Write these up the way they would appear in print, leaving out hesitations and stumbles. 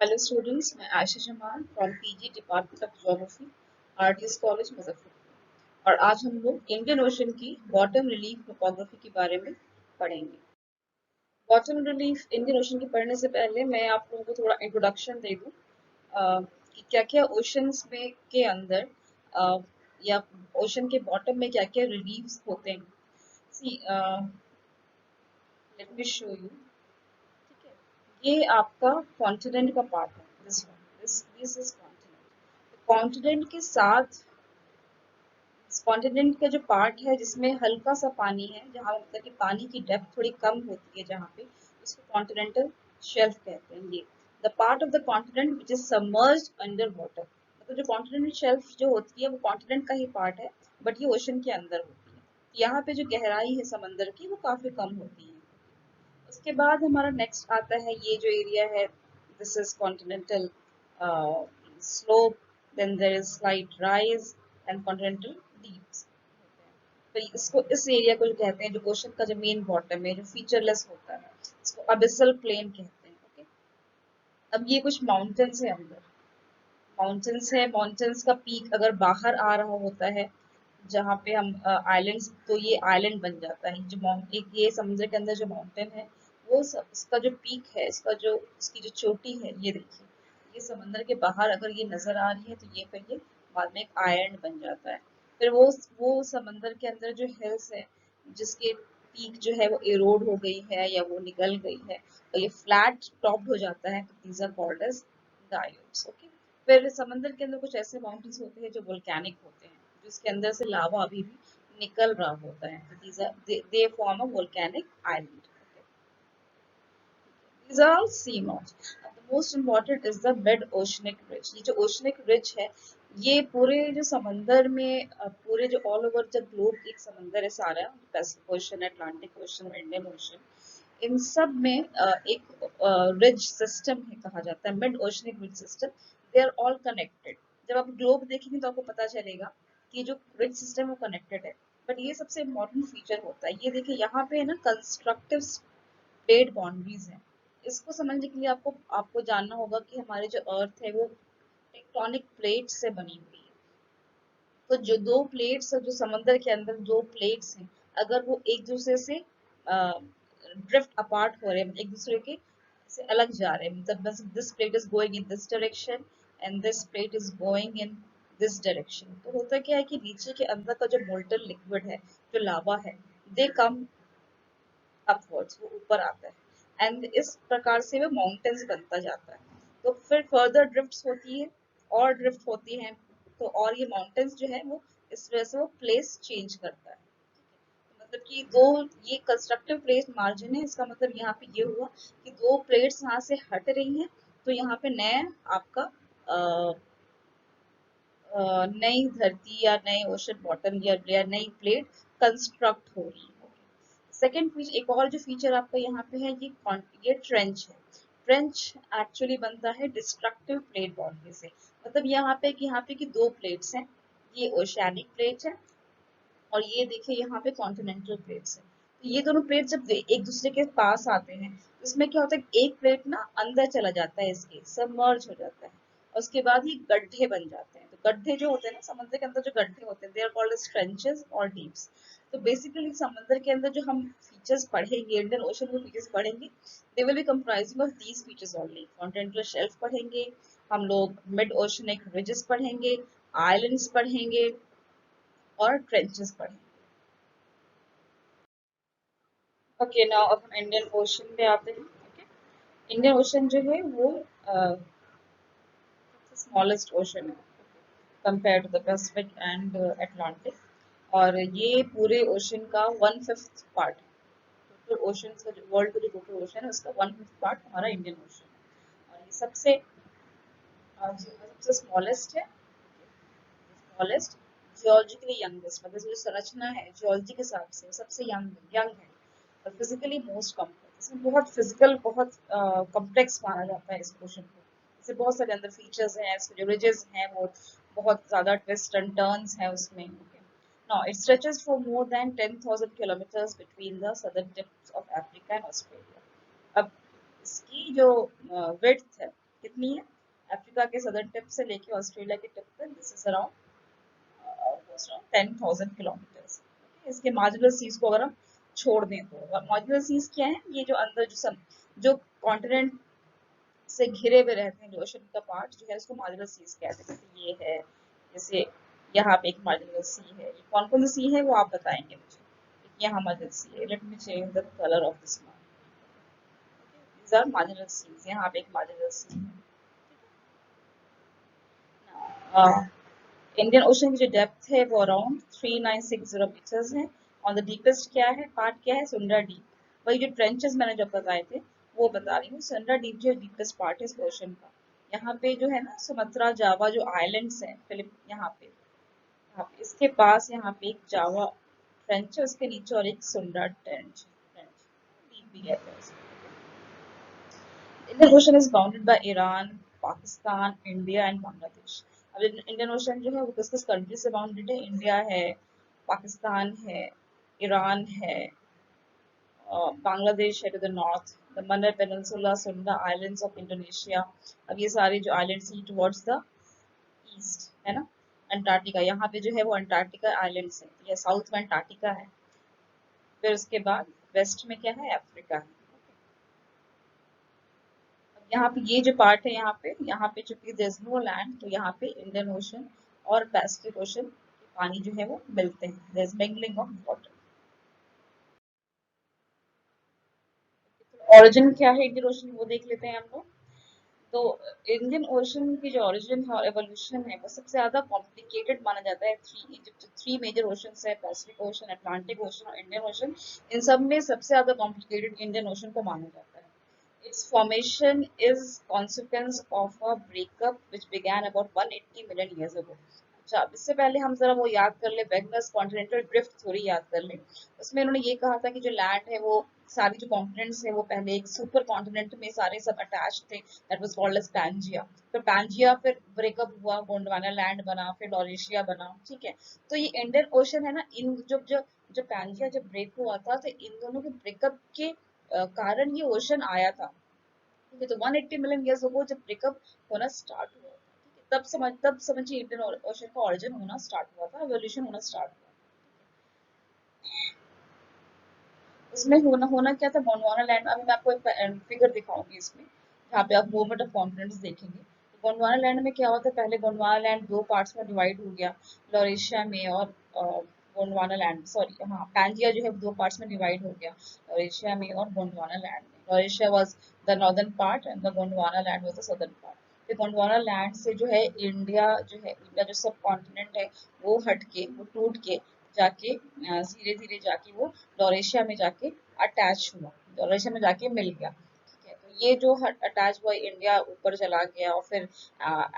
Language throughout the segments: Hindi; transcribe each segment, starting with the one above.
हेलो स्टूडेंट्स, मैं Ayesha Zaman from PG department of geography, RDS college Muzaffarpur. और आज हम लोग इंडियन ओशन की बॉटम रिलीफ टोपोग्राफी के बारे में पढ़ेंगे। बॉटम रिलीफ इंडियन ओशन की पढ़ने से पहले मैं आप लोगों को थोड़ा इंट्रोडक्शन दे दूं कि क्या क्या ओशंस में के अंदर अ, या ओशन के बॉटम में क्या क्या रिलीफ्स होते हैं। सी लेट मी शो यू। ठीक है, ये आपका कॉन्टिनेंट का पार्ट है। This is continent. कॉन्टिनेंट के साथ कॉन्टिनेंट का जो पार्ट है जिसमें हल्का सा पानी है, जहाँ मतलब कि पानी की डेप्थ थोड़ी कम होती है, जहाँ पे उसको कॉन्टिनेंटल शेल्फ कहते हैं। ये the part of the continent which is submerged under water. मतलब जो कॉन्टिनेंटल शेल्फ जो होती है वो कॉन्टिनेंट का ही पार्ट है, बट ये ओशन के अंदर होती है। यहाँ पे जो गहराई है समंदर की वो काफी कम होती है। उसके बाद हमारा नेक्स्ट आता है ये जो एरिया है, this is continental slope, then there is slight rise and continental deeps. तो इसको इस एरिया को जो कहते हैं, जो ओशन का जो मेन बॉटम है जो फीचरलेस होता है, इसको अबिसल प्लेन कहते हैं। ओके, अब ये कुछ माउंटेन्स है अंदर। माउंटेन्स है, माउंटेन्स का पीक अगर बाहर आ रहा होता है जहाँ पे हम आइलैंड्स, तो ये आइलैंड बन जाता है। जो एक ये समुद्र के अंदर जो माउंटेन है वो इसका जो पीक है, इसका जो इसकी जो चोटी है, ये देखिए, ये समंदर के बाहर अगर ये नजर आ रही है तो ये फिर ये बाद में एक आइलैंड बन जाता है। फिर वो समंदर के अंदर जो हिल्स है जिसके पीक जो है वो एरोड हो गई है या वो निकल गई है, तो ये फ्लैट टॉप्ड हो जाता है, तो these are called as diodes. Okay, फिर समंदर के अंदर कुछ ऐसे माउंटेन्स होते हैं जो वोल्केनिक होते हैं, जिसके अंदर से लावा अभी भी निकल रहा होता है, तो they form a volcanic island. These are all sea moss. The most important is the mid oceanic ridge. ये जो oceanic ridge है, ये पूरे जो समंदर में पूरे जो ऑल ओवर द ग्लोब एक समंदर है सारा, Pacific Ocean, Atlantic Ocean, Indian Ocean, इन सब में एक रिज सिस्टम है कहा जाता है, mid oceanic ridge system. They are all connected. जब आप ग्लोब देखेंगे तो आपको पता चलेगा कि जो रिज सिस्टम है वो कनेक्टेड है। बट ये सबसे इम्पोर्टेंट फीचर होता है, ये देखिए यहाँ पे है ना, कंस्ट्रक्टिव प्लेट बाउंड्रीज है। इसको समझने के लिए आपको आपको जानना होगा कि हमारे जो अर्थ है वो टेक्टोनिक प्लेट से बनी हुई है। तो जो दो प्लेट्स है, जो समंदर के अंदर दो प्लेट्स हैं, अगर वो एक दूसरे से ड्रिफ्ट अपार्ट हो रहे हैं, एक दूसरे के से अलग जा रहे हैं, मतलब this plate is going in this direction and this plate is going in this direction, तो होता क्या है कि नीचे के अंदर का जो मोल्टन लिक्विड है, जो लावा है, दे कम अपवर्ड्स, वो ऊपर आता है, एंड इस प्रकार से वो माउंटेन्स बनता जाता है। तो फिर फर्दर ड्रिफ्ट्स होती है, और ड्रिफ्ट होती हैं, तो और ये माउंटेन्स जो है वो इस वजह से वो प्लेस चेंज करता है। मतलब कि दो, ये कंस्ट्रक्टिव प्लेट मार्जिन है, इसका मतलब यहाँ पे ये हुआ कि दो प्लेट्स यहाँ से हट रही हैं, तो यहाँ पे नया आपका नई धरती या नए ओशन बॉटम या नई प्लेट कंस्ट्रक्ट हो रही है। सेकेंड फीचर, एक और जो फीचर आपका यहाँ पे है, ये ट्रेंच है। ट्रेंच एक्चुअली बनता है डिस्ट्रक्टिव प्लेट बाउंड्री से। मतलब यहाँ पे की दो प्लेट्स हैं, ये ओशियानिक प्लेट है और ये देखिए यहाँ पे कॉन्टिनेंटल प्लेट्स है। तो ये दोनों प्लेट जब एक दूसरे के पास आते हैं, तो इसमें क्या होता है, एक प्लेट ना अंदर चला जाता है, इसके सबमर्ज हो जाता है, और उसके बाद ये गड्ढे बन जाते हैं। तो गड्ढे जो होते हैं ना, समुद्र के अंदर जो गड्ढे होते हैं, they are called as trenches और डीप्स। तो बेसिकली समुद्र के अंदर जो हम फीचर्स पढ़ेंगे, इंडियन ओशन में फीचर्स पढ़ेंगे, they will be comprising of these features only. Continental shelf पढ़ेंगे हम लोग, मिड ओशनिक रिजेस पढ़ेंगे, आइलैंड्स पढ़ेंगे और ट्रेंचेस पढ़ेंगे। ओके, नाउ अब हम इंडियन ओशन पे आते हैं। ओके, इंडियन ओशन जो है वो स्मॉलेस्ट ओशन है compare to the Pacific and Atlantic, और ये पूरे ओशन का वन फिफ्थ पार्ट है। टोटल ओशन का जो वर्ल्ड का जो टोटल ओशन है उसका वन फिफ्थ पार्ट हमारा इंडियन ओशन है। और ये सबसे स्मॉलेस्ट है, स्मॉलेस्ट, जियोलॉजिकली यंगेस्ट, मतलब जो संरचना है जियोलॉजी के हिसाब से सबसे यंग है, और फिजिकली मोस्ट कॉम्प्लेक्स। इसमें बहुत फिजिकल, बहुत कॉम्प्लेक्स माना जाता है इस क्वेश्चन को। इससे बहुत सारे अंदर फीचर्स हैं, इसके जो रिजेस हैं वो बहुत ज्यादा ट्विस्ट एंड टर्न्स हैं उसमें। Now, it stretches for more than 10,000 kilometers between the southern tips of Africa and Australia. अब इसकी जो विड्थ है कितनी अफ्रीका के सदर्न टिप से लेके ऑस्ट्रेलिया के टिप तक दिस इज अराउंड 10,000 किलोमीटर्स। इसके मार्जिनल सीज को अगर हम छोड़ दें तो मार्जिनल सीज क्या है, ये जो अंदर जो कॉन्टिनेंट से घिरे हुए रहते हैं, जो ओशन का पार्ट जो है उसको मार्जिनल सीज कहते हैं। जैसे ये है, जैसे यहाँ पे एक मार्जिनल सी है, ये कौन कौन सी सी है वो आप बताएंगे मुझे। यहाँ मार्जिनल सी है, let me change the colour of this one, these are marginal seas, यहाँ पे एक मार्जिनल सी है। इंडियन ओशन की जो डेप्थ है वो अराउंड 3960 मीटर्स है। और द डीपेस्ट क्या है, पार्ट क्या है, सुंदरा डीप। वही जो ट्रेंचेस मैंने जब बताए थे वो बता रही हूँ। सुंदरा डीप जो डीपेस्ट पार्ट है इस ओशन का। यहाँ पे जो है ना सुमात्रा जावा जो आइलैंड्स हैं फिलिप, यहाँ पे इसके पास यहाँ पे एक जावा ट्रेंच है, उसके नीचे और एक सुंदरा ट्रेंच डीप भी कहते हैं उसको। Indian Ocean is bounded by Iran, Pakistan, India and Bangladesh. अब इंडियन ओशन जो है वो किस किस कंट्री से बाउंडेड है, इंडिया है, पाकिस्तान है, ईरान है, बांग्लादेश है to the north, the Mannar peninsula, Sunda islands of Indonesia. अब ये सारे जो आइलैंड्स हैं टुवर्ड्स द ईस्ट है ना। अंटार्कटिका, यहाँ पे जो है वो अंटार्कटिका आइलैंड्स है, ये साउथ में अंटार्कटिका है। फिर उसके बाद वेस्ट में क्या है, अफ्रीका है। यहाँ पे ये जो पार्ट है, यहाँ पे चूंकि देयर इज नो लैंड, तो यहाँ पे इंडियन ओशन और पैसिफिक ओशन के पानी जो है वो मिलते हैं, there is mingling of water. Origin क्या है इंडियन ओशन, वो देख लेते हैं हम लोग। तो इंडियन ओशन की जो ओरिजिन है और एवोल्यूशन है वो सबसे ज्यादा कॉम्प्लिकेटेड माना जाता है। थ्री मेजर ओशन है, पैसिफिक ओशन, अटलांटिक ओशन और इंडियन ओशन। इन सब में सबसे ज्यादा कॉम्प्लिकेटेड इंडियन ओशन को माना जाता है। Its formation is consequence of a breakup which began about 180 million years ago. अच्छा, इससे पहले हम जरा वो याद कर ले, बेगनस कॉन्टिनेंटल ड्रिफ्ट थ्योरी याद कर ले। उसमें उन्होंने ये कहा था कि जो लैंड है वो सारी जो कॉन्टिनेंट्स है वो पहले एक सुपर कॉन्टिनेंट में सारे सब अटैच थे, that was called as Pangaea. फिर पैंजिया फिर ब्रेकअप हुआ, गोंडवाना लैंड बना, फिर लॉरेशिया बना, ठीक है। तो ये इंडियन ओशन है ना, इन जो पैंजिया जब ब्रेक हुआ था तो इन दोनों के ब्रेकअप के कारण ये ओशन आया था। ठीक है, तो 180 मिलियन ईयर्स अगो जब ब्रेकअप होना स्टार्ट हुआ, ठीक है, तब समझिए इंडियन ओशन का ओरिजिन होना स्टार्ट हुआ था, एवोल्यूशन होना स्टार्ट हुआ। इसमें होना क्या था, गोंडवाना लैंड, अभी मैं आपको एक फिगर दिखाऊंगी इसमें, जहाँ पे आप मूवमेंट ऑफ कॉन्टिनेंट्स देखेंगे। तो गोंडवाना लैंड में क्या हुआ था, पहले गोंडवाना लैंड दो पार्ट्स में डिवाइड हो गया, लॉरेशिया में और गोंडवाना लैंड, सॉरी हाँ पैंजिया जो है दो पार्ट्स में डिवाइड हो गया, लॉरेशिया में और गोंडवाना लैंड में। Laurasia was the northern part and the Gondwana land was the southern part. फिर गोंडवाना लैंड से जो है इंडिया जो सब कॉन्टिनेंट है वो हट के, वो टूट के जाके धीरे धीरे जाके वो लॉरेशिया में जाके अटैच हुआ, लॉरेशिया में जाके मिल गया। ठीक है, तो ये जो अटैच हुआ इंडिया ऊपर चला गया, और फिर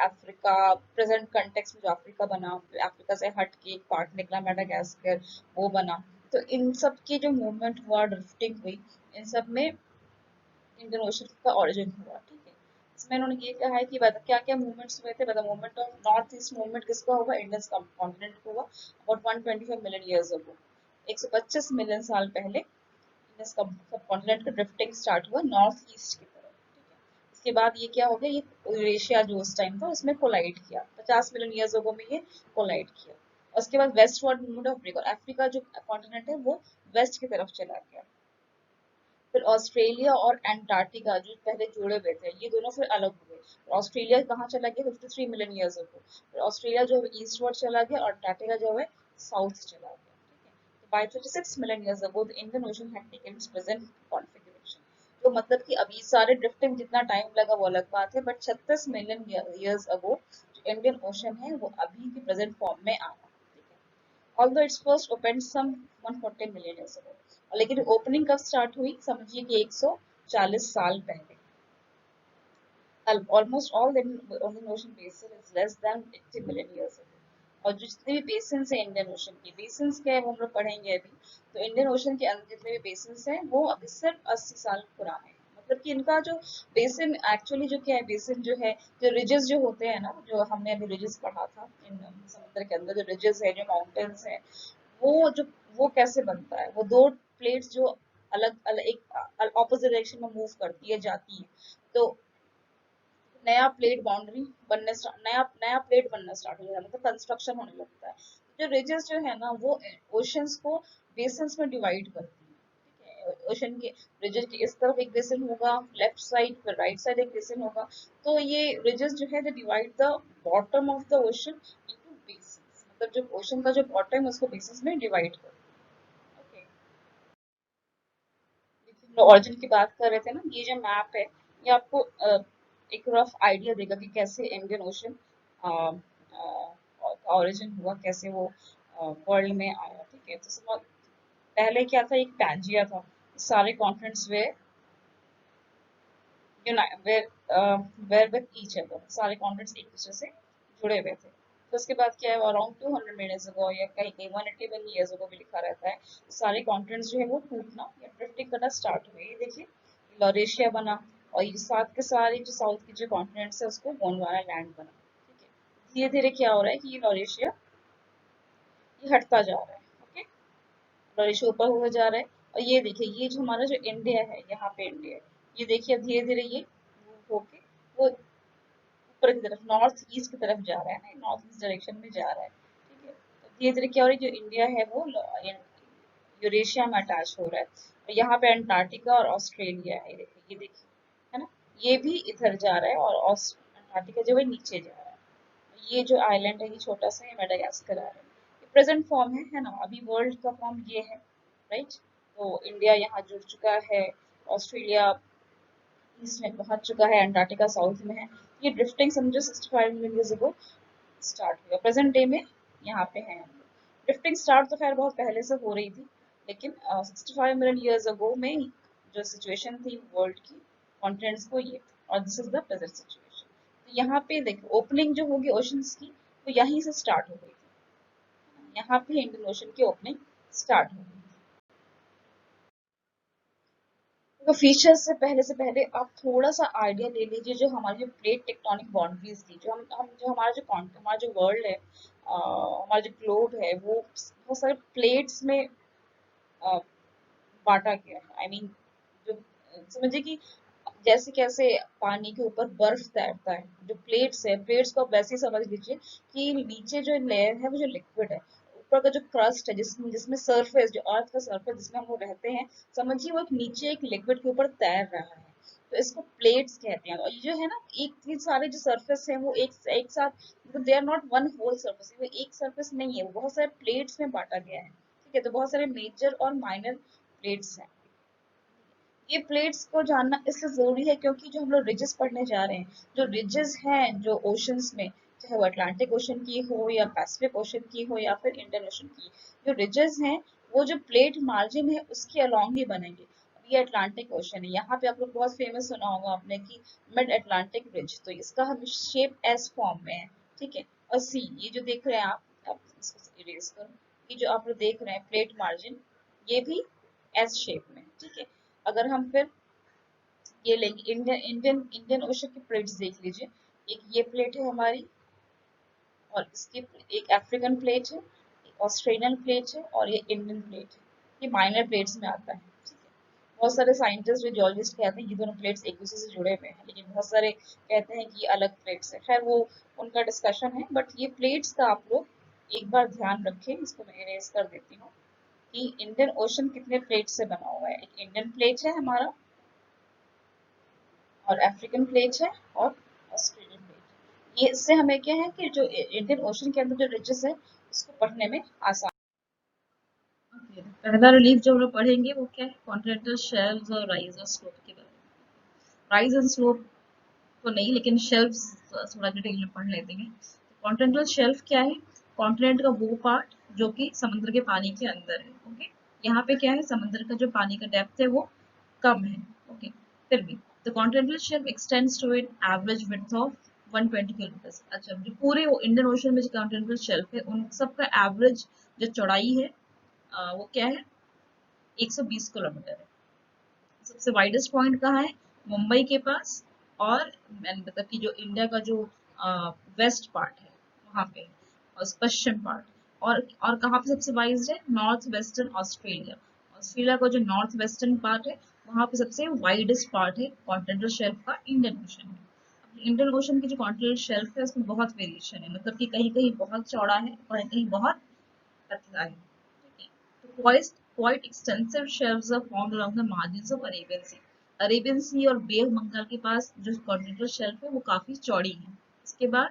अफ्रीका, प्रेजेंट कंटेक्स्ट में जो अफ्रीका बना, अफ्रीका से हट के एक पार्ट निकला मेडागास्कर, वो बना। तो इन सब की जो मूवमेंट हुआ, ड्रिफ्टिंग हुई, इन सब में इंडियन ओशन का ओरिजिन हुआ। ठीक है, इसमें उन्होंने ये कहा है कि क्या क्या मूवमेंट्स हुए थे, मतलब movement of north east movement किसका हुआ, इंडियन कॉन्टिनेंट को हुआ about 125 million years ago, 125 million साल पहले इंडियन सब कॉन्टिनेंट का ड्रिफ्टिंग स्टार्ट हुआ नॉर्थ ईस्ट की तरफ। ठीक है, इसके बाद ये क्या हो गया, ये यूरेशिया जो उस टाइम था उसमें कोलाइड किया, 50 मिलियन ईयर्स अगो में ये कोलाइड किया। और उसके बाद westward movement of Africa, Africa जो कॉन्टिनेंट है वो वेस्ट की तरफ चला गया। फिर ऑस्ट्रेलिया और अंटार्कटिका जो पहले जुड़े हुए थे, ये दोनों फिर अलग हुए। ऑस्ट्रेलिया कहाँ चला गया, 53 मिलियन ईयर्स अगो। फिर ऑस्ट्रेलिया जो है ईस्टवर्ड चला गया और अंटार्कटिका जो है साउथ चला गया। ठीक है, तो by 56 million years ago the Indian Ocean had taken its present configuration. तो मतलब कि अभी सारे ड्रिफ्टिंग जितना टाइम लगा वो अलग बात है, बट 36 मिलियन ईयर्स अगो जो इंडियन ओशन है वो अभी के प्रेजेंट फॉर्म में आया। ठीक है, although its first opened some 140 million years ago, लेकिन ओपनिंग कब स्टार्ट हुई, समझिए कि 140 साल पहले। almost all the Indian Ocean basin is less than 80 million years ago। और जो जितने भी बेसिन है इंडियन ओशन की, बेसिन क्या है वो हम लोग पढ़ेंगे अभी। तो इंडियन ओशन के अंदर जितने भी बेसिन हैं वो अभी सिर्फ 80 साल पुराने हैं। मतलब कि इनका जो बेसिन एक्चुअली जो क्या है, बेसिन जो है, जो रिजेस जो होते हैं ना, जो हमने अभी रिजेस पढ़ा था इन समुद्र के अंदर, जो रिजेस है, जो माउंटेन्स है, वो जो वो कैसे बनता है, वो दो प्लेट्स जो अलग अलग एक ऑपोजिट डायरेक्शन में मूव करती है, जाती है। तो नया प्लेट बाउंड्री बनने नया नया प्लेट बनना स्टार्ट हो जाता है, मतलब कंस्ट्रक्शन होने लगता है। जो रिजेस जो है ना वो ओशंस को बेसिन्स में डिवाइड करती है, ठीक है। ओशन के रिजेस के इस तरफ एक बेसिन होगा, लेफ्ट साइड फिर राइट साइड एक बेसिन होगा, तो ये रिजेस जो है divide the bottom of the ocean into basins, मतलब जो ओशन का जो बॉटम है उसको बेसिन्स में डिवाइड करती है। ओके, ऑरिजिन की बात कर रहे थे ना, ये जो मैप है ये आपको एक रफ आइडिया देगा कि कैसे इंडियन ओशन का ओरिजिन हुआ, कैसे वो वर्ल्ड में आया, ठीक है। तो पहले क्या था, एक पैंजिया था, सारे continents were with each other, सारे कॉन्टिनेंट्स एक दूसरे से जुड़े हुए थे। तो उसके बाद क्या है, अराउंड 200 मिलियंस अगो या कहीं कहीं 181 ईयर्स अगो भी लिखा रहता है, सारे कॉन्टिनेंट्स जो है वो टूटना या ड्रिफ्टिंग करना स्टार्ट हुए। ये देखिए लॉरेशिया बना, और ये साथ के सारे जो साउथ के जो कॉन्टिनेंट्स है उसको गोंडवाना लैंड बना, ठीक है। धीरे धीरे क्या हो रहा है कि ये लॉरेशिया ये हटता जा रहा है, ओके, लॉरेशिया ऊपर हुआ जा रहा है। और ये देखिए ये जो हमारा जो इंडिया है, यहाँ पे इंडिया है, ये देखिए अब धीरे धीरे ये मूव होके वो ऊपर की तरफ नॉर्थ ईस्ट की तरफ जा रहा है ना, नॉर्थ ईस्ट डायरेक्शन में जा रहा है, ठीक है। तो धीरे धीरे क्या हो रही है, जो इंडिया है वो यूरेशिया में अटैच हो रहा है, और यहाँ पे अंटार्कटिका और ऑस्ट्रेलिया है, ये देखिए, है ना, ये भी इधर जा रहा है, और अंटार्कटिका जो है नीचे जा रहा है। ये जो आइलैंड है ये छोटा सा है, मेडागास्कर आइलैंड, ये प्रेजेंट फॉर्म है ना, अभी वर्ल्ड का फॉर्म ये है, राइट। तो इंडिया यहाँ जुड़ चुका है, ऑस्ट्रेलिया ईस्ट में पहुंच चुका है, अंटार्कटिका साउथ में है। ये ड्रिफ्टिंग समझो 65 मिलियन ईयर्स अगो स्टार्ट हुआ, प्रेजेंट डे में यहाँ पे है। ड्रिफ्टिंग स्टार्ट तो खैर बहुत पहले से हो रही थी, लेकिन 65 मिलियन ईयर्स अगो में जो सिचुएशन थी वर्ल्ड की कॉन्टिनेंट्स को ये, और this is the present situation. तो यहाँ पे देखो ओपनिंग जो होगी ओशंस की तो यहीं से स्टार्ट हो गई थी, यहाँ पे इंडियन ओशन की ओपनिंग स्टार्ट हो गई। तो फीचर्स से पहले आप थोड़ा सा आइडिया ले लीजिए, जो हमारी जो प्लेट टेक्टोनिक बाउंड्रीज थी, जो हम जो हमारा जो वर्ल्ड है, हमारा जो ग्लोब है वो बहुत सारे प्लेट्स में अ, बांटा गया है। आई मीन जो समझिए कि जैसे कैसे पानी के ऊपर बर्फ तैरता है, जो प्लेट्स है, प्लेट्स को आप वैसे ही समझ लीजिए कि नीचे जो लेयर है वो जो लिक्विड है, ऊपर का जो क्रस्ट है जिसमें जिसमें सरफेस, जो अर्थ का सरफेस जिसमें हम लोग रहते हैं, समझिए वो एक नीचे एक लिक्विड के ऊपर तैर रहा है, तो इसको प्लेट्स कहते हैं। और ये जो है ना, एक ये सारे जो सरफेस है वो एक साथ, मतलब they are not one whole surface, वो एक सरफेस नहीं है, वो बहुत सारे प्लेट्स में बांटा गया है, ठीक है। तो बहुत सारे मेजर और माइनर प्लेट्स हैं। ये प्लेट्स को जानना इसलिए जरूरी है क्योंकि जो हम लोग रिजेस पढ़ने जा रहे हैं, जो रिजेस हैं जो ओशंस में, चाहे वो अटलांटिक ओशन की हो या पैसिफिक ओशन की हो या फिर इंडियन ओशन की, जो रिजेस हैं वो जो प्लेट मार्जिन है उसके अलोंग ही बनेंगे। अब ये अटलांटिक ओशन है, यहाँ पे आप लोग बहुत फेमस सुना होगा आपने कि मिड अटलांटिक रिज, तो इसका हम शेप एस फॉर्म में है, ठीक है। और सी ये जो देख रहे हैं आप इसको इरेज करो, ये जो आप लोग देख रहे हैं प्लेट मार्जिन, ये भी एस शेप में, ठीक है। अगर हम फिर ये लेंगे इंडियन इंडियन इंडियन ओशन की प्लेट्स देख लीजिए, एक ये प्लेट है हमारी, और इसकी एक अफ्रीकन प्लेट है, एक ऑस्ट्रेलियन प्लेट है, और ये इंडियन प्लेट है, ये माइनर प्लेट्स में आता है, ठीक है। बहुत सारे साइंटिस्ट जो जियोलॉजिस्ट कहते हैं ये दोनों प्लेट्स एक दूसरे से जुड़े हुए हैं, लेकिन बहुत सारे कहते हैं कि ये अलग प्लेट्स है, खैर वो उनका डिस्कशन है। बट ये प्लेट्स का आप लोग एक बार ध्यान रखें, इसको मैं इरेज कर देती हूँ, कि इंडियन ओशन कितने प्लेट से बना हुआ है। एक इंडियन प्लेट है हमारा, और अफ्रीकन प्लेट है, और ऑस्ट्रेलियन प्लेट। ये इससे हमें क्या है कि जो इंडियन ओशन के अंदर जो रिजेस है उसको पढ़ने में आसान। Okay, पहला रिलीफ जो हम लोग पढ़ेंगे वो क्या है, कॉन्टिनेंटल शेल्व्स और राइज और स्लोप के बारे में। राइज एंड स्लोप तो नहीं, लेकिन शेल्व्स थोड़ा डिटेल में पढ़ लेते हैं। कॉन्टिनेंटल शेल्फ क्या है, कॉन्टिनेंट का वो पार्ट जो कि समुद्र के पानी के अंदर है, ओके। यहाँ पे क्या है, समुद्र का जो पानी का डेप्थ है वो कम है, ओके। फिर भी the continental shelf extends to an average width of 120 kilometre. अच्छा, जो पूरे इंडियन ओशन में जो कॉन्टिनेंटल शेल्फ है उन सबका एवरेज जो चौड़ाई है वो क्या है, 120 किलोमीटर है। सबसे वाइडेस्ट पॉइंट कहाँ है, मुंबई के पास, और मतलब कि जो इंडिया का जो वेस्ट पार्ट है वहां पे, और पश्चिम पार्ट, और कहाँ पे सबसे वाइड है, नॉर्थ वेस्टर्न ऑस्ट्रेलिया। ऑस्ट्रेलिया का जो नॉर्थ वेस्टर्न पार्ट है वहां पे सबसे वाइडेस्ट पार्ट है कॉन्टिनेंटल शेल्फ का, इंडियन ओशन है। इंडियन ओशन की जो कॉन्टिनेंटल शेल्फ है उसमें बहुत वेरिएशन है, मतलब कि कहीं कहीं बहुत चौड़ा है, कहीं कहीं बहुत पतला है, ठीक है। तो quite extensive shelves are formed along the margins of Arabian Sea. Arabian Sea और बे ऑफ बंगाल के पास जो कॉन्टिनेंटल शेल्फ है वो काफी चौड़ी है। इसके बाद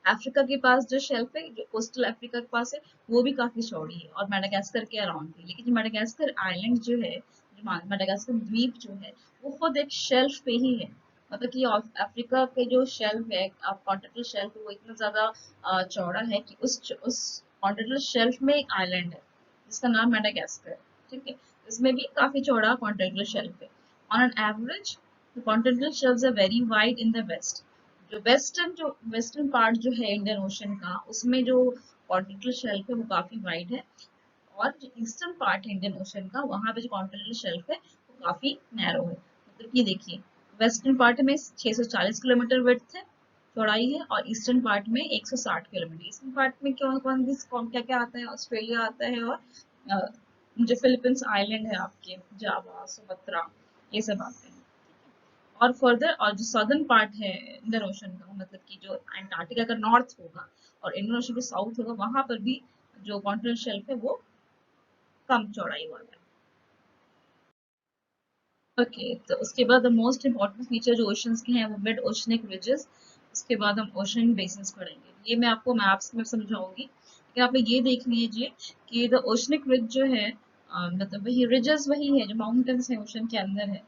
अफ्रीका के पास जो शेल्फ है, जो कोस्टल अफ्रीका के पास है, वो भी काफी चौड़ी है और मेडागास्कर के अराउंड है। लेकिन जो मेडागास्कर आइलैंड जो है, जो मेडागास्कर द्वीप जो है, वो खुद एक शेल्फ पे ही है। मतलब कि अफ्रीका के जो शेल्फ है, कॉन्टिनेंटल शेल्फ है, वो इतना ज्यादा चौड़ा है कि उस कॉन्टिनेंटल शेल्फ में एक आइलैंड है जिसका नाम मेडागास्कर है, ठीक है। इसमें भी काफी चौड़ा कॉन्टिनेंटल शेल्फ है। On an average the continental shelves are very wide in the west. जो वेस्टर्न पार्ट जो है इंडियन ओशन का, उसमें जो कॉन्टिनेंटल शेल्फ है वो काफी वाइड है, और जो ईस्टर्न पार्ट है इंडियन ओशन का, वहां पे जो कॉन्टिनेंटल शेल्फ है वो काफी नैरो है। मतलब कि देखिए, वेस्टर्न पार्ट में 640 किलोमीटर विड्थ है, चौड़ाई है, और ईस्टर्न पार्ट में 160 किलोमीटर। ईस्टर्न पार्ट में कौन क्या क्या आता है, ऑस्ट्रेलिया आता है, और जो फिलीपींस आइलैंड है आपके, जावा, सुमात्रा, ये सब आते हैं। और फर्दर, और जो सदर्न पार्ट है इंडियन ओशन का, मतलब कि जो अंटार्कटिका का नॉर्थ होगा और इंडियन ओशन का साउथ होगा, वहां पर भी जो कॉन्टिनेंटल शेल्फ है वो कम चौड़ाई वाला है। ओके, तो उसके बाद द मोस्ट इंपॉर्टेंट फीचर जो ओशंस के हैं वो मिड ओशनिक रिजेस। उसके बाद हम ओशन बेसिन्स पढ़ेंगे, ये मैं आपको मैप्स में समझाऊंगी, लेकिन आप ये देख लीजिए कि द ओशनिक रिज जो है, मतलब वही रिजेस वही है जो माउंटेन्स है ओशन के अंदर है,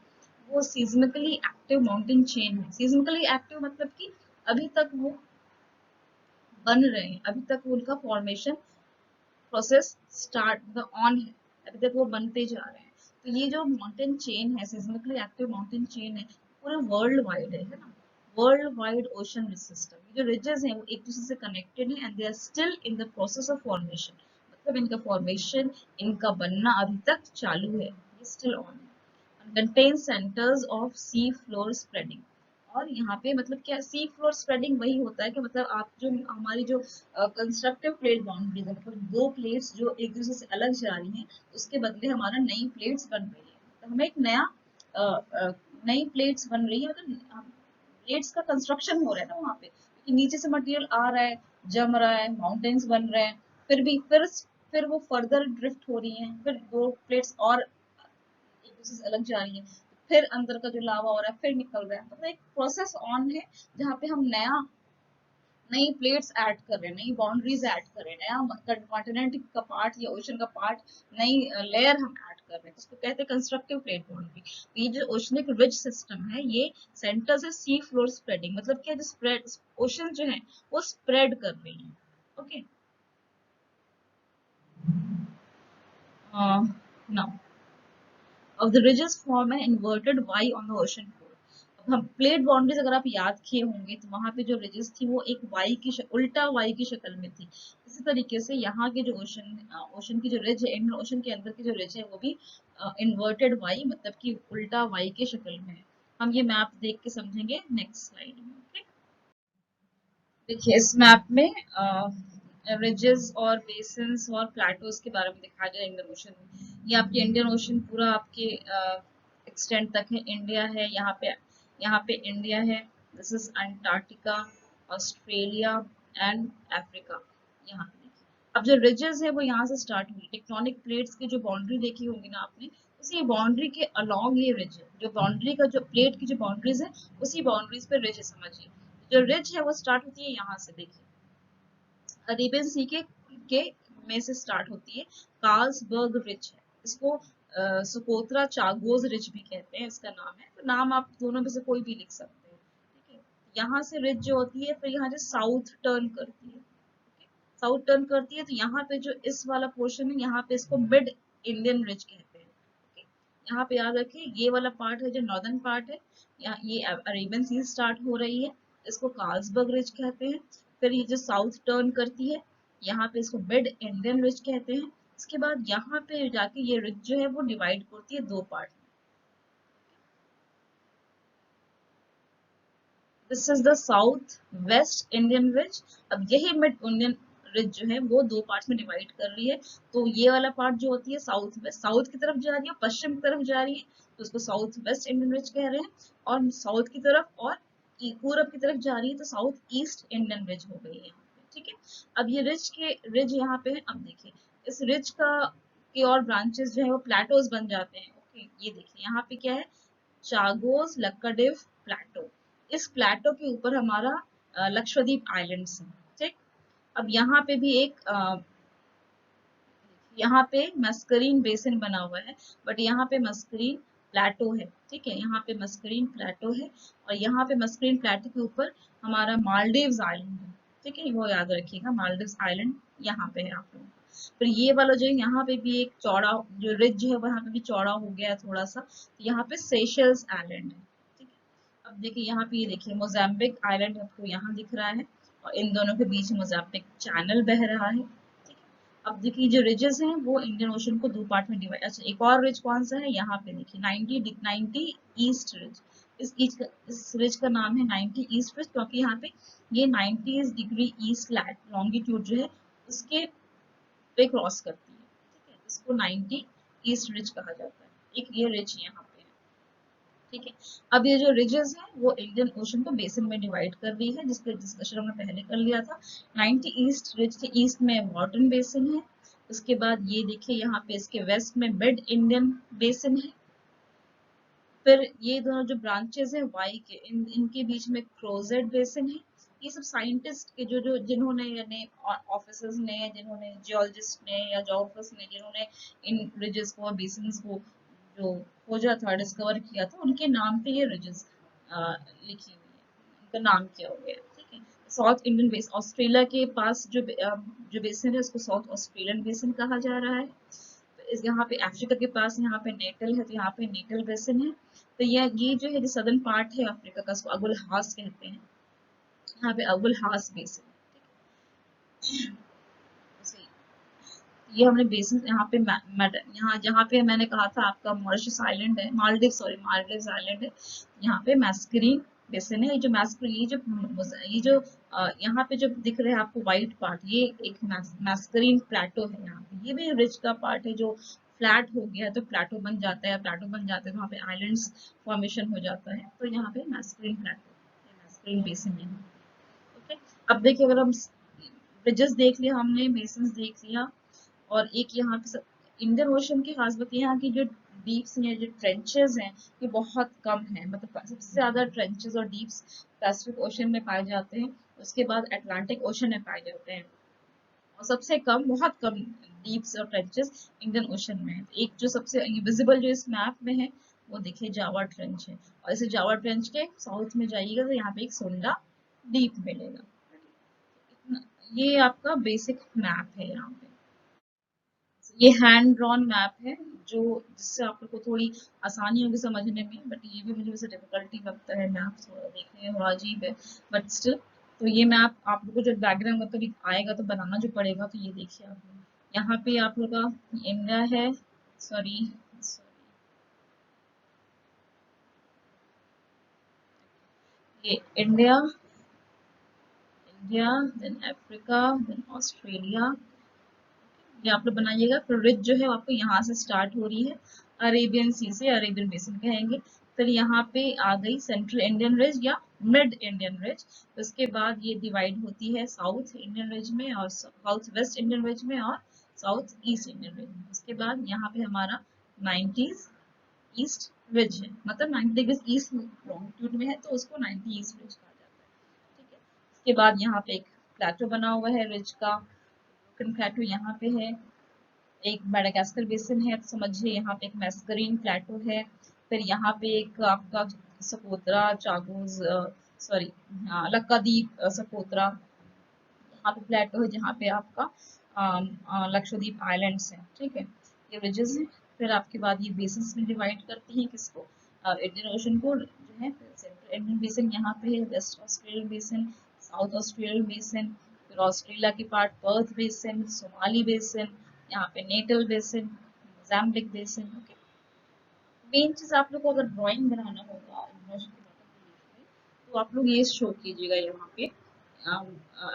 वो सीजमिकली एक्टिव माउंटेन चेन है। सीजमिकली एक्टिव मतलब कि अभी तक वो बन रहे हैं, अभी तक उनका फॉर्मेशन प्रोसेस स्टार्ट ऑन है, अभी तक वो बनते जा रहे हैं। तो ये जो माउंटेन चेन है, सिस्मिकली एक्टिव माउंटेन चेन है, पूरे वर्ल्ड वाइड है ना, वर्ल्ड वाइड ओशन सिस्टम। ये जो रिजेस हैं वो एक दूसरे से कनेक्टेड है, and they are still in the process of formation. मतलब इनका फॉर्मेशन, इनका बनना अभी तक चालू है, ये स्टिल ऑन है। Contain centres of sea floor spreading. और यहाँ पे मतलब क्या, सी फ्लोर स्प्रेडिंग वही होता है कि मतलब आप जो हमारी जो कंस्ट्रक्टिव प्लेट बाउंड्रीज है, मतलब दो प्लेट्स जो एक दूसरे से अलग जा रही हैं, उसके बदले हमारा नई प्लेट्स बन रही है। तो हमें एक नया नई प्लेट्स बन रही है, मतलब प्लेट्स का कंस्ट्रक्शन हो रहा है ना वहाँ पे, क्योंकि नीचे से मटेरियल आ रहा है, जम रहा है, माउंटेन्स बन रहे हैं, फिर वो फर्दर ड्रिफ्ट हो रही हैं, फिर दो प्लेट्स और एक दूसरे से अलग जा रही है, फिर अंदर का जो लावा हो रहा है फिर निकल रहा है। मतलब एक प्रोसेस ऑन है जहाँ पे हम नई प्लेट्स ऐड कर रहे हैं, नई बाउंड्रीज ऐड कर रहे हैं, नया कॉन्टिनेंट का पार्ट या ओशन का पार्ट, नई लेयर हम ऐड कर रहे हैं, उसको कहते हैं कंस्ट्रक्टिव प्लेट बाउंड्री। तो ये जो ओशनिक रिज सिस्टम है, ये सेंटर से सी फ्लोर स्प्रेडिंग, मतलब क्या, जो स्प्रेड ओशन जो है वो स्प्रेड कर रही है। Okay, now of the ridges form an inverted Y on the ocean floor. अब हम प्लेट बाउंड्रीज अगर आप याद किए होंगे तो वहां पे जो रिजेस थी वो एक वाई की उल्टा वाई की शक्ल में थी। इसी तरीके से यहाँ के जो ओशन की जो रिज है, इंडियन ओशन के अंदर की जो रिज है वो भी इन्वर्टेड वाई, मतलब कि उल्टा वाई की शक्ल में है। हम ये मैप देख के समझेंगे नेक्स्ट स्लाइड में। ओके, देखिए इस मैप में रिजेस और बेसिन्स और प्लेटोज के बारे में दिखाया गया इंडियन ओशन में। ये आपके इंडियन ओशन पूरा आपके एक्सटेंड तक है, इंडिया है यहाँ पे इंडिया है, this is Antarctica, Australia and Africa. यहाँ पे देखिए, अब जो रिजेस है वो यहाँ से स्टार्ट हुई, टेक्टोनिक प्लेट्स की जो बाउंड्री देखी होगी ना आपने, उसी बाउंड्री के अलोंग ये रिज है, जो बाउंड्री का जो प्लेट की जो बाउंड्रीज है उसी बाउंड्रीज पे रिज है, समझिए। जो रिज है वो स्टार्ट होती है यहाँ से, देखिए अरेबियन सी के में से स्टार्ट होती है, कार्ल्सबर्ग रिज है, इसको सुकोत्रा चागोज रिज भी कहते हैं, इसका नाम है। तो नाम आप दोनों में से कोई भी लिख सकते हैं, ठीक है। यहाँ से रिज जो होती है फिर यहाँ से साउथ टर्न करती है, साउथ टर्न करती है, तो यहाँ पे जो इस वाला पोर्शन है, यहाँ पे इसको मिड इंडियन रिज कहते हैं। okay? यहाँ पे याद रखिए, ये वाला पार्ट है जो नॉर्दर्न पार्ट है, यहाँ ये अरेबियन सी स्टार्ट हो रही है, इसको कार्ल्सबर्ग रिज कहते हैं। फिर ये जो साउथ टर्न करती है, यहाँ पे इसको मिड इंडियन रिज कहते हैं। इसके बाद यहाँ पे जाके ये रिज जो है वो डिवाइड करती है दो part. This is the south West Indian ridge. अब यही मिड इंडियन रिज जो है वो दो पार्ट में डिवाइड कर रही है। तो ये वाला पार्ट जो होती है साउथ वेस्ट, साउथ की तरफ जा रही है, पश्चिम की तरफ जा रही है, तो उसको साउथ वेस्ट इंडियन रिज कह रहे हैं। और साउथ की तरफ और पूरब की तरफ जा रही है तो साउथ ईस्ट इंडियन रिज हो गई है यहाँ पे, ठीक है। अब ये रिज यहाँ पे है। अब देखिए इस रिज का के और ब्रांचेस जो है वो प्लेटोज बन जाते हैं। ओके, ये देखिए यहाँ पे क्या है, चागोस लक्काडिव प्लेटो। इस प्लेटो के ऊपर हमारा लक्षद्वीप आइलैंड्स है, ठीक। अब यहाँ पे भी एक यहाँ पे मस्करीन बेसिन बना हुआ है, बट यहाँ पे मस्करीन प्लेटो है, ठीक है। यहाँ पे मस्करीन प्लेटो है और यहाँ पे मस्करीन प्लेटो के ऊपर हमारा मालदीव्स आइलैंड है, ठीक है। वो याद रखिएगा, मालदीव्स आइलैंड यहाँ पे है आप लोगों का। फिर ये वाला जो है यहाँ पे भी एक चौड़ा जो रिज है वहाँ पे भी चौड़ा हो गया है थोड़ा सा, तो यहाँ पे सेशल्स आइलैंड है, ठीक है। अब देखिए यहाँ पे, ये देखिए मोजाम्बिक आइलैंड आपको यहाँ दिख रहा है और इन दोनों के बीच मोजाम्बिक चैनल बह रहा है। अब देखिए जो रिजेस हैं वो इंडियन ओशन को दो पार्ट में डिवाइड। अच्छा, एक और रिज कौन सा है, यहाँ पे देखिए 90 ईस्ट रिज। इस रिज का नाम है 90 ईस्ट रिज, क्योंकि यहाँ पे ये 90 डिग्री ईस्ट लॉन्गिट्यूड जो है उसके पे क्रॉस करती है, ठीक है। इसको 90 ईस्ट रिज कहा जाता है। एक ये रिज यहाँ पे है, ठीक है। अब ये जो रिजेस हैं वो इंडियन ओशन को बेसिन में डिवाइड कर रही है, जिसके डिस्कशन हमने पहले कर लिया था। 90 ईस्ट रिज के ईस्ट में मॉर्टन बेसिन है। उसके बाद ये देखिए यहाँ पे इसके वेस्ट में मिड इंडियन बेसिन है। फिर ये दोनों जो ब्रांचेस है वाई के, इनके बीच में क्रोजेड बेसिन है। ये सब साइंटिस्ट के जो जिन्होंने यानी ऑफिसर्स ने, जिन्होंने जियोलॉजिस्ट ने या जोग्राफर्स ने जिन्होंने इन रिजेस को बेसिन्स को जो खोजा था, डिस्कवर किया था, उनके नाम पे ये रिजेस लिखी हुई है, उनका नाम किया हुआ है, ठीक है। साउथ इंडियन बेसिन, ऑस्ट्रेलिया के पास जो बेसिन है उसको साउथ ऑस्ट्रेलियन बेसिन कहा जा रहा है। इस यहाँ पे अफ्रीका के पास यहाँ पे नेटल है, तो यहाँ पे नेटल बेसिन है। तो ये जो है जो सदर्न पार्ट है अफ्रीका का, उसको अबुल हास कहते हैं। यहाँ पे अबुल हास बेसिन है। ये हमने बेसिन यहाँ पे यहाँ जहाँ पे मैंने कहा था आपका मॉरिशस आइलैंड है, मालदीव्स आइलैंड है। यहाँ पे मैस्करीन बेसिन है। ये जो मैस्करीन, ये जो यहाँ पे जो दिख रहे हैं आपको व्हाइट पार्ट, ये एक मैस्करीन प्लेटो है। यहाँ पे ये भी रिज का पार्ट है जो फ्लैट हो गया तो प्लेटो बन जाता है, प्लेटो बन जाता है तो वहाँ पे आइलैंड्स फॉर्मेशन हो जाता है। तो यहाँ पे मैस्करीन प्लेटो, मैस्करीन बेसिन है। ओके, अब देखिए अगर हम ब्रिजेस देख लिया हमने, बेसिन देख लिया, और एक यहाँ पे इंडियन ओशन की खास बात यहाँ की जो डीप्स हैं, जो ट्रेंचेस हैं, ये बहुत कम है। मतलब सबसे ज्यादा ट्रेंचेस और डीप्स पैसिफिक ओशन में पाए जाते हैं, उसके बाद अटलांटिक ओशन में पाए जाते हैं, और सबसे कम, बहुत कम डीप्स और ट्रेंचेस इंडियन ओशन में है। एक जो सबसे विजिबल जो इस मैप में है वो देखिए जावा ट्रेंच है, और इसे जावा ट्रेंच के साउथ में जाइएगा तो यहाँ पे एक सोंडा डीप मिलेगा। ये आपका बेसिक मैप है। यहाँ पे ये हैंड ड्रॉन मैप है, जो जिससे आप लोग को थोड़ी आसानी होगी समझने में, बट ये भी मुझे वैसे डिफिकल्टी लगता है, मैप थोड़ा देखने में थोड़ा अजीब है, बट स्टिल। तो ये मैप आप लोग को जो डायग्राम मतलब आएगा तो बनाना जो पड़ेगा, तो ये देखिए आप लोग, यहाँ पे आप लोग का इंडिया है, सॉरी ये India, then Africa, then Australia, ये आप लोग बनाइएगा। फिर रिज जो है आपको यहाँ से स्टार्ट हो रही है, अरेबियन सी से, अरेबियन बेसिन कहेंगे। फिर यहाँ पे आ गई सेंट्रल इंडियन रिज या मिड इंडियन रिज। उसके बाद ये डिवाइड होती है साउथ इंडियन रिज में और साउथ वेस्ट इंडियन रिज में और साउथ ईस्ट इंडियन रिज में। उसके बाद यहाँ पे हमारा 90 ईस्ट रिज है, मतलब 90 डिग्री ईस्ट लॉन्गिट्यूड में है तो उसको 90 ईस्ट रिज कहा जाता है, ठीक है। उसके बाद यहाँ पे एक प्लेटो बना हुआ है रिज का, प्लेटो यहाँ पे है। एक मेडागास्कर बेसिन है, तो समझिए यहाँ पे एक मैस्करीन प्लेटो है। फिर यहाँ पे एक आपका सकोत्रा, चागोज, सॉरी, लक्काद्वीप सकोत्रा, यहाँ पे प्लेटो है जहाँ पे आपका लक्षद्वीप आइलैंड्स है, ठीक है। ये रिजेस हैं। फिर आपके बाद ये बेसिस में डिवाइड करती हैं किसको, इंडियन ओशन को जो है। सेंट्रल इंडियन बेसिन यहाँ पे है, West Australian basin, South Australian basin, फिर ऑस्ट्रेलिया की part Perth basin, Somali basin, यहाँ पे Natal basin, Mozambique basin. Okay, main चीज आप लोग को अगर ड्राइंग बनाना होगा तो आप लोग ये शो कीजिएगा यहाँ पे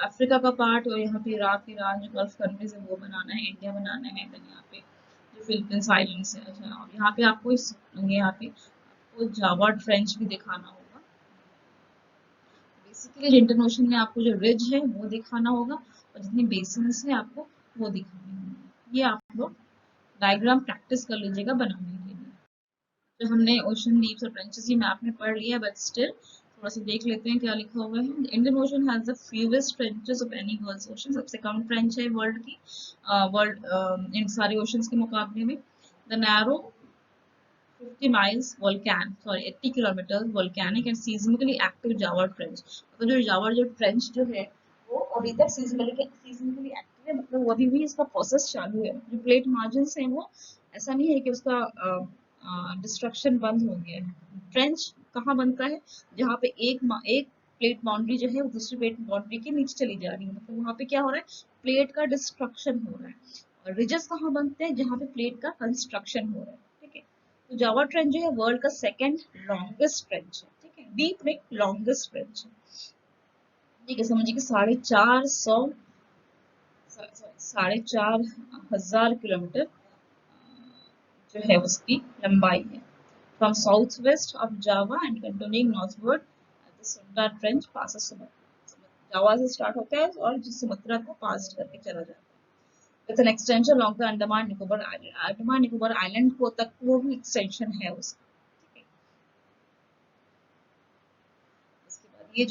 अफ्रीका का पार्ट, और यहाँ पे इराक, ईरान जो गल्फ कंट्रीज है वो बनाना है, इंडिया बनाना है, देन यहाँ पे जो फिलीपींस आइलैंड्स है। अच्छा, और यहाँ पे आपको यहाँ पे आपको जावा ट्रेंच भी दिखाना होगा। बेसिकली जो इंडियन ओशन में आपको जो रिज है वो दिखाना होगा और जितनी बेसिन्स है आपको वो दिखानी होगी। ये आप लोग डायग्राम प्रैक्टिस कर लीजिएगा बनाने के लिए। जो हमने ओशन डीप्स और ट्रेंचेस ही मैप में पढ़ लिया, बट स्टिल थोड़ा सा देख लेते हैं क्या लिखा हुआ है। Indian ocean has the fewest trenches of any world ocean, सबसे कम ट्रेंच है वर्ल्ड की, वर्ल्ड इन सारे ओशंस के मुकाबले में। The narrow 50 miles sorry 80 kilometers volcanic and seismically active Java Trench। तो जो Java ट्रेंच जो है वो अभी तक seismically active है, मतलब वो अभी भी इसका प्रोसेस चालू है। जो प्लेट मार्जिन है वो ऐसा नहीं है कि उसका डिस्ट्रक्शन बंद हो गया है। ट्रेंच कहाँ बनता है? जहाँ पे एक प्लेट बाउंड्री जो है वो दूसरी प्लेट बाउंड्री के नीचे चली जा रही है, मतलब वहाँ पे क्या हो रहा है? प्लेट का डिस्ट्रक्शन हो रहा है। और रिजेस कहाँ बनते हैं? जहाँ पे प्लेट का कंस्ट्रक्शन हो रहा है। ठीक है, तो जावा ट्रेंच जो है वर्ल्ड का सेकंड लॉन्गेस्ट ट्रेंच है। ठीक है, डीप में लॉन्गेस्ट ट्रेंच है। ठीक है, समझिए कि 4,500 किलोमीटर जो है उसकी लंबाई है। From south west of Java and continuing northward the Sunda Trench passes Sumatra. Java से स्टार्ट होता है और जिस सुमत्रा को पास करके चला जाता है। With an extension long the Andaman Nicobar island, Andaman Nicobar island को तक वो भी एक्सटेंशन है उसका। ये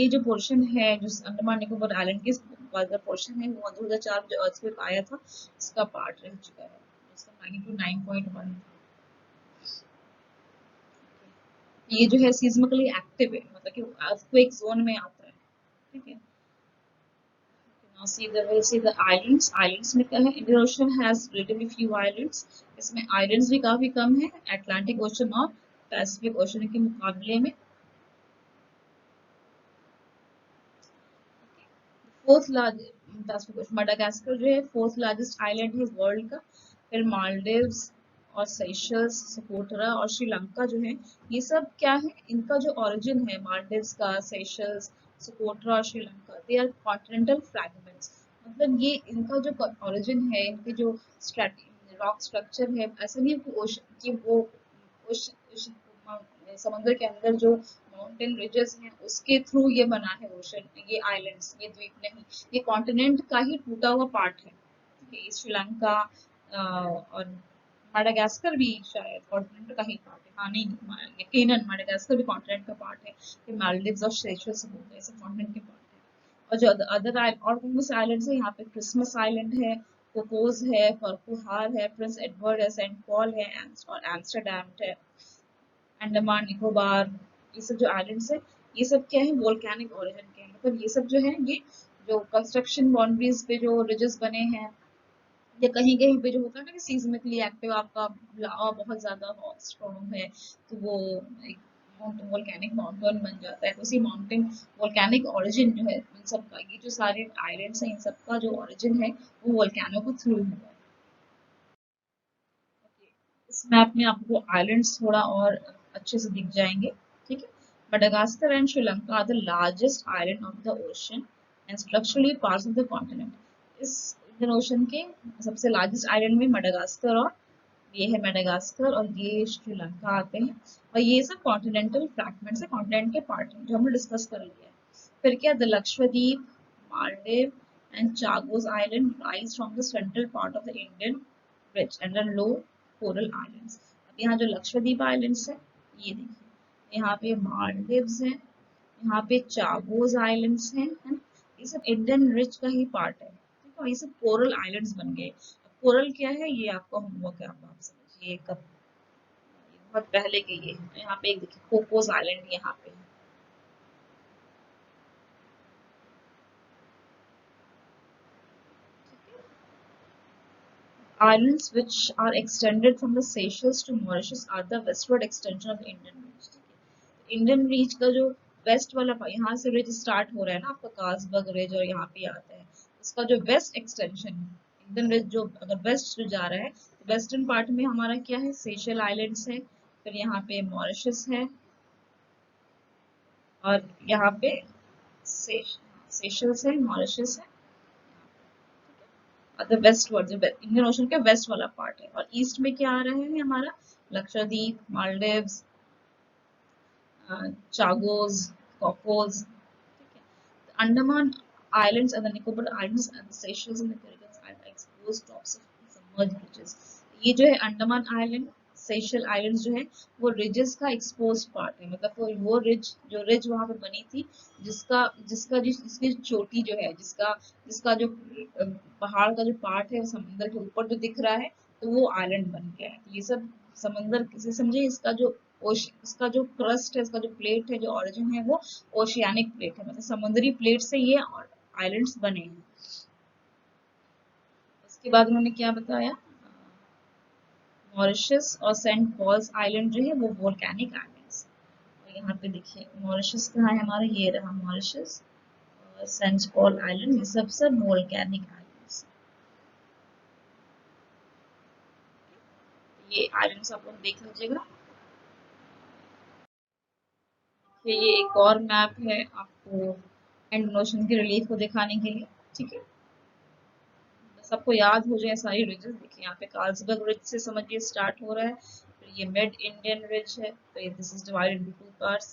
जो पोर्शन है जो अंडमान निकोबार आइलैंड के वाला पोर्शन है वो 2004 जो अर्थक्वेक आया था उसका पार्ट रह चुका है। उसका मैग्नीट्यूड 9.1। ये जो है सीस्मिकली एक्टिव है, मतलब कि अर्थक्वेक जोन में आता है। ठीक है, now see the islands। islands में क्या है? Indian ocean has relatively few islands. इसमें आइलैंड्स भी काफी कम है अटलांटिक ओशन और पैसिफिक ओशन के मुकाबले में। फोर्थ लार्जेस्ट मडागास्कर जो है फोर्थ लार्जेस्ट आइलैंड है वर्ल्ड का। फिर मालदीव्स और सेशल्स, सकोटरा और श्रीलंका जो है, ये सब क्या है? इनका जो ओरिजिन है मालदीव्स का, सेशल्स, सकोटरा और Sri Lanka, they are continental fragments. मतलब ये इनका जो ओरिजिन है, इनके जो रॉक स्ट्रक्चर है, ऐसा नहीं है कि ओशन कि वो समंदर के अंदर जो माउंटेन रिजेस हैं उसके थ्रू ये बना है ओशन, ये आइलैंड्स, ये द्वीप नहीं, ये कॉन्टिनेंट का ही टूटा हुआ पार्ट है। ये श्रीलंका और माडागास्कर भी शायद कॉन्टिनेंट का ही पार्ट है। हाँ नहीं, यकीनन माडागास्कर भी कॉन्टिनेंट का पार्ट है। फिर मालदीव्स और सेशल्स हो गए, सब कॉन्टिनेंट के पार्ट है। और जो अदर और कौन से आइलैंड्स है? यहाँ पे क्रिसमस आइलैंड है, कोकोस है, फर्कुहार है, प्रिंस एडवर्ड है, सेंट पॉल है और एम्स्टरडैम है। अंडमान निकोबार, ये सब जो आइलैंड्स है, ये सब क्या है? वोल्केनिक ओरिजिन के हैं। मतलब ये सब जो है, ये जो कंस्ट्रक्शन बाउंड्रीज पे जो रिजेस बने हैं, या कहीं कहीं पे जो होता है ना कि सीस्मिकली एक्टिव आपका लावा बहुत ज्यादा स्ट्रॉन्ग है, तो वो एक माउंटेन वोल्केनिक माउंटेन बन जाता है। तो उसी माउंटेन वोल्केनिक ओरिजिन जो है इन सब का, ये जो सारे आइलैंड्स हैं इन सब का जो ओरिजिन है वो वोल्केनो को थ्रू हुआ है। इस मैप में आपको आइलैंड्स थोड़ा और अच्छे से दिख जाएंगे। ठीक है, Madagascar and Sri Lanka are the largest island of the ocean and structurally parts of the continent. इस इंडियन ओशन के सबसे लार्जेस्ट आइलैंड में मडागास्कर और ये है मडागास्कर और ये श्रीलंका आते हैं। और ये सब कॉन्टिनेंटल फ्रैगमेंट्स है, कॉन्टिनेंट के पार्ट हैं जो हमने डिस्कस कर लिया है। फिर क्या? The Lakshadweep, Maldives and Chagos island rise from the central part of the Indian rich and low coral islands. अब यहाँ जो लक्षद्वीप आइलैंड्स है, ये देखिए, यहाँ पे मालदीव्स है, यहाँ पे चागोस आइलैंड्स हैं, है ना? ये सब इंडियन रिच का ही पार्ट है। ठीक है, ये सब कोरल आइलैंड्स बन गए। कोरल क्या है? ये आपका होमवर्क है, आप समझिए कब, बहुत पहले के ये है। यहाँ पे एक देखिए कोकोस आइलैंड यहाँ पे है। Islands which are extended from the Seychelles to Mauritius are the westward extension of the Indian Reach। ठीक है, इंडियन रीच का जो वेस्ट वाला यहाँ से रिज स्टार्ट हो रहा है ना आपका, कार्लसबर्ग रिज, और यहाँ पे आता है उसका जो वेस्ट एक्सटेंशन है इंडियन रिज, जो अगर वेस्ट जो जा रहा है तो वेस्टर्न पार्ट में हमारा क्या है? सेशल आइलैंड्स है, फिर यहाँ पे मॉरिशस है और यहाँ पे सेशल्स है, मॉरिशस है। द वेस्ट वर्ड जो इंडियन ओशन का वेस्ट वाला पार्ट है। और ईस्ट में क्या आ रहा है हमारा? Lakshadweep, Maldives, Chagos, Cocos, Andaman Islands and the Nicobar Islands and the Seychelles and the Caribbean are exposed tops of submerged ridges. ये जो है अंडमान आइलैंड सेशल आइलैंड्स जो है वो रिजेस का एक्सपोज पार्ट है, मतलब वो रिज जो रिज वहां पे बनी थी, जिसका जिसका जिसकी चोटी जो है, जिसका जिसका जो पहाड़ का जो पार्ट है समंदर के ऊपर जो दिख रहा है, तो वो आइलैंड बन गया है। ये सब समंदर किसे समझे, इसका जो क्रस्ट है, इसका जो प्लेट है, जो ओरिजिन है वो ओशियानिक प्लेट है, मतलब समुद्री प्लेट से ये आइलैंड्स बने हैं। उसके बाद उन्होंने क्या बताया, मॉरिशस और सेंट पॉल्स आइलैंड जो है वो वोल्केनिक आइलैंड्स। और यहाँ पे देखिए मॉरिशस कहाँ है हमारा, ये रहा मॉरिशस और सेंट पॉल आइलैंड, ये सब वोल्केनिक आइलैंड्स। ये आइलैंड्स आप लोग देख लीजिएगा। ये एक और मैप है आपको इंडियन ओशन के रिलीफ को दिखाने के लिए, ठीक है। सबको याद हो जाए सारी रिजेस। देखिए यहाँ पे कार्लसबर्ग रिज से समझिए स्टार्ट हो रहा है, फिर ये मिड इंडियन रिज है, तो ये this is divided into two parts,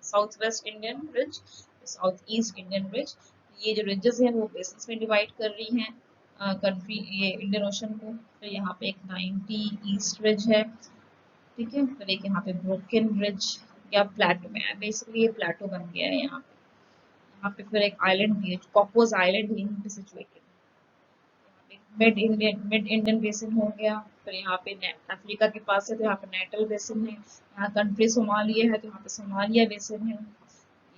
south West Indian ridge, south east Indian ridge. ये जो रिजेस हैं वो बेसिस में डिवाइड कर रही हैं कंट्री ये इंडियन ओशन को। फिर यहाँ पे एक 90 ईस्ट रिज है, ठीक है, फिर एक यहाँ पे ब्रोकन रिज या प्लेटो में, बेसिकली ये प्लेटो बन गया है यहाँ पे। यहाँ पे फिर एक आइलैंड भी है, कॉकोस आइलैंड है यहाँ पे सिचुएटेड। मिड इंडियन बेसिन हो गया, फिर यहाँ पे अफ्रीका के पास है तो यहाँ पे नेटल बेसिन है, यहाँ कंट्री सोमालिया है तो यहाँ पे सोमालिया बेसिन है,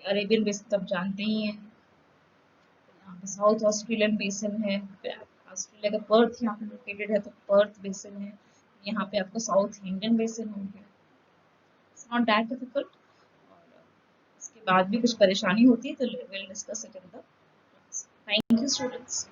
अरेबियन बेसिन तब जानते ही हैं। यहाँ पे साउथ ऑस्ट्रेलियन बेसिन है, ऑस्ट्रेलिया का पर्थ यहाँ पे लोकेटेड है तो पर्थ बेसिन है। यहाँ पे आपको साउथ इंडियन बेसिन हो गया। It's not that difficult. और इसके बाद भी कुछ परेशानी होती है तो will discuss it in the. Thank you students.